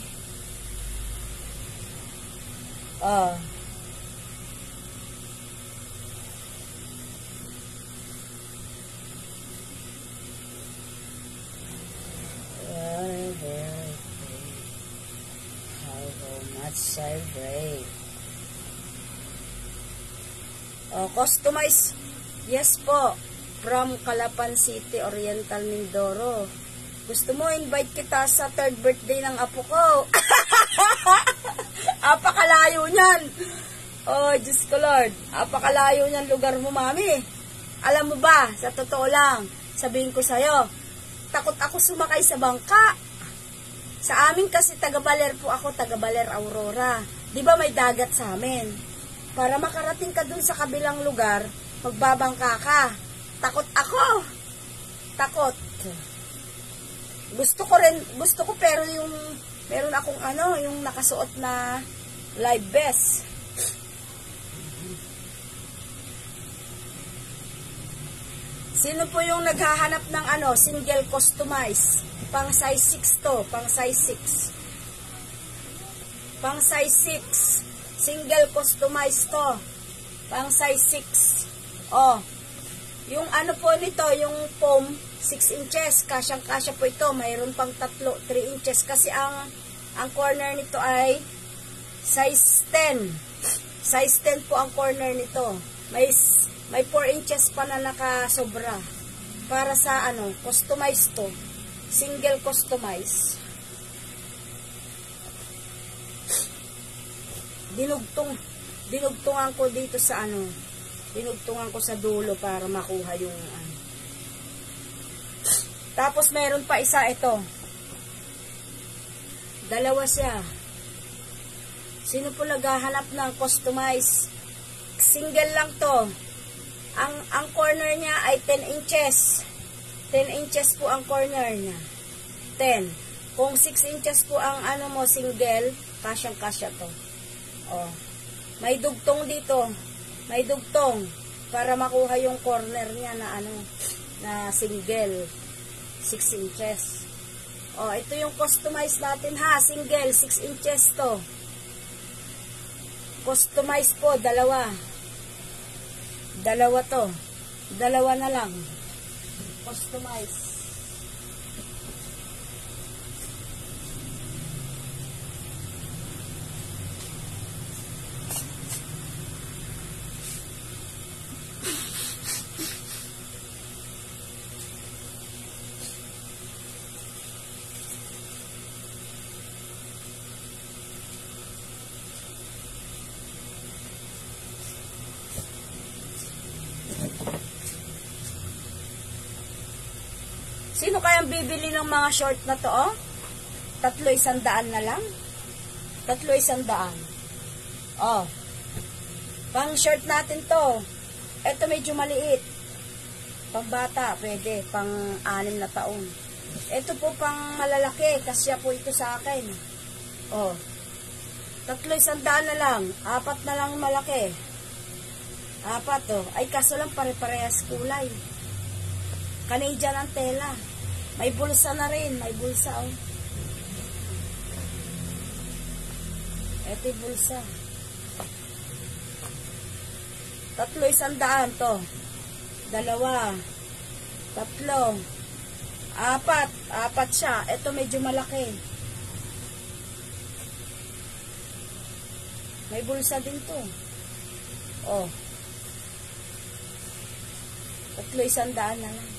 [SPEAKER 1] survey. Customize. Yes po. From Calapan City, Oriental, Mindoro. Gusto mo invite kita sa 3rd birthday ng apo ko? Apakalayo niyan. Oh, Diyos ko Lord. Apakalayo niyan lugar mo, mami. Alam mo ba, sa totoo lang, sabihin ko sa'yo, takot ako sumakay sa bangka. Sa amin kasi taga-Baler po ako, taga-Baler Aurora. Di ba may dagat sa amin? Para makarating ka dun sa kabilang lugar, magbabangka ka. Takot ako. Takot. Gusto ko pero yung, meron akong yung nakasuot na live vest. Sino po yung naghahanap ng single customize? Pang size 6 to, pang size 6. Pang size 6. Single customize to. Pang size 6. Yung po nito, yung foam, 6 inches. Kasyang-kasya po ito. Mayroon pang 3 inches. Kasi ang corner nito ay size 10. Size 10 po ang corner nito. May 4 inches pa na nakasobra. Para sa customize to. Single customize. Dinugtungan ko dito sa dinugtungan ko sa dulo para makuha yung Tapos meron pa isa ito. Dalawa siya. Sino po naghahanap ng customize? Single lang to. Ang corner niya ay 10 inches. 10 inches po ang corner niya. 10. Kung 6 inches po ang single, kasyang-kasya to. May dugtong dito. May dugtong para makuha yung corner niya na single. 6 inches. Ito yung customize natin ha. Single, 6 inches to. Customize po, dalawa. Dalawa to. Dalawa na lang. Customize. Sino kayang bibili ng mga short na to, 300 na lang? 300. Pang short natin to. Ito medyo maliit. Pang bata, pwede. Pang 6 na taon. Ito po pang malalaki. Kasya po ito sa akin. 300 na lang. 4 na lang malaki. 4 Ay, kaso lang pare-parehas kulay. Canadian ang tela. May bulsa na rin. May bulsa, Ito yung bulsa. 300 to. 2. 3. 4 siya. Ito medyo malaki. May bulsa din to. 300 na lang.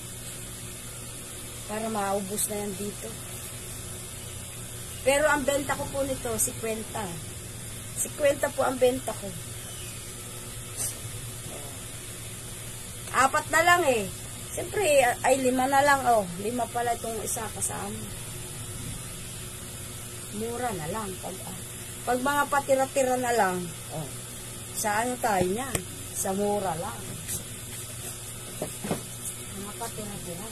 [SPEAKER 1] Para maubos na yan dito. Pero ang benta ko po nito, 50. 50 po ang benta ko. 4 na lang eh. Siyempre, ay 5 na lang. 5 pala itong isa kasama. Mura na lang. Pag mga patira-tira na lang, sa tayo niyan? Sa mura lang. Mga patira-tira.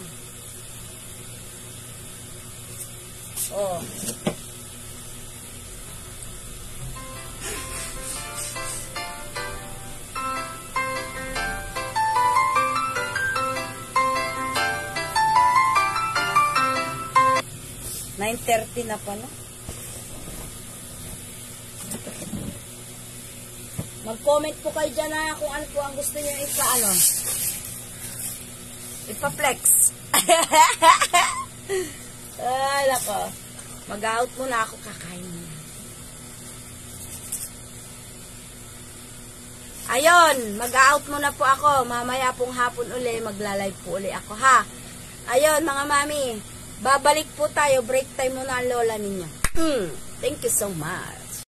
[SPEAKER 1] 9:30 na pa, no? Mag-comment po kayo dyan na kung ano po ang gusto nyo ipa-flex. Ay, nako. Mag-out muna ako, kakain muna. Ayun, mag-out muna po ako. Mamaya pong hapon uli, magla-live po uli ako, ha? Ayun, mga mami. Babalik po tayo. Break time muna ang lola ninyo. Thank you so much.